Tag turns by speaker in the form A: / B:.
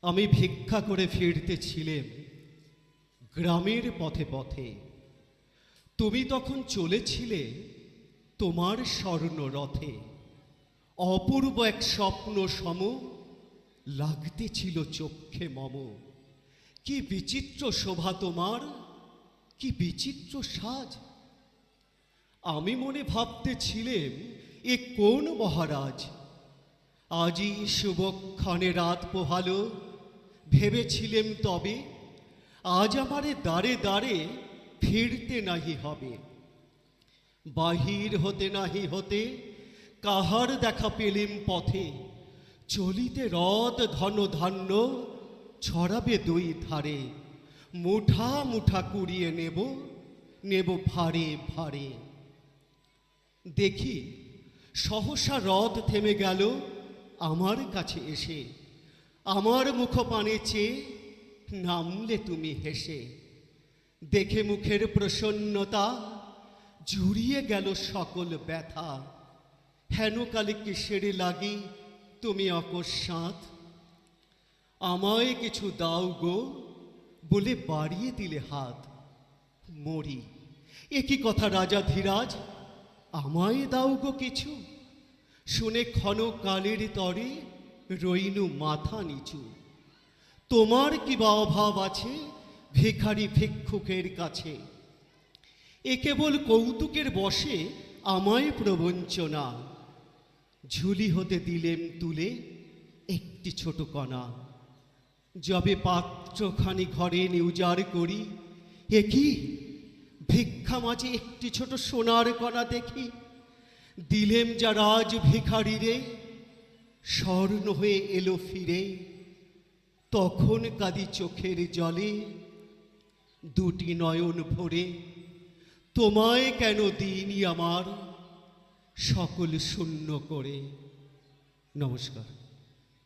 A: আমি ভিক্ষা করে ফিরতেছিলাম গ্রামের পথে পথে। তুমি তখন চলেছিলে তোমার স্বর্ণরথে। অপূর্ব এক স্বপ্ন সম লাগতেছিল চক্ষে মম। কি বিচিত্র শোভা তোমার, কি বিচিত্র সাজ। আমি মনে ভাবতেছিলাম এ কোন মহারাজ। আজই শুভক্ষণে রাত পোহালো, ভেবেছিলেম তবে আজ আমারে দ্বারে দ্বারে ফিরতে নাহি হবে। বাহির হতে নাহি হতে কাহার দেখা পেলেম পথে। চলিতে রথ ধন ধান্য ছড়াবে দুই ধারে। মুঠা মুঠা কুড়িয়ে নেব, নেব ভারে ভারে। দেখি সহসা রথ থেমে গেল আমার কাছে এসে। আমার মুখপানে চেয়ে নামলে তুমি হেসে। দেখে মুখের প্রসন্নতা জুড়িয়ে গেল সকল ব্যথা। হেন কালে কিসের লাগি তুমি অকস্মাৎ। আমায় কিছু দাও গো বলে বাড়িয়ে দিলে হাত। মরি, এ কি কথা রাজা ধীরাজ, আমায় দাও গো কিছু। শুনে ক্ষণকালের তরে রইনু মাথা নিচু। তোমার কি বা অভাব আছে ভিখারি ভিক্ষুকের কাছে। এ কেবল কৌতুকের বশে আমায় প্রবঞ্চনা। ঝুলি হতে দিলেম তুলে একটি ছোট কণা। যবে পাত্রখানি ঘরে নিউজার করি, এ কি ভিক্ষা মাঝে একটি ছোট সোনার কণা দেখি। দিলেম যা রাজ ভিখারিরে, স্বর্ণ হয়ে এলো ফিরে। তখন কাঁদি চোখের জলে দুটি নয়ন ভরে। তোমায় কেন দিইনি আমার সকল শূন্য করে। নমস্কার।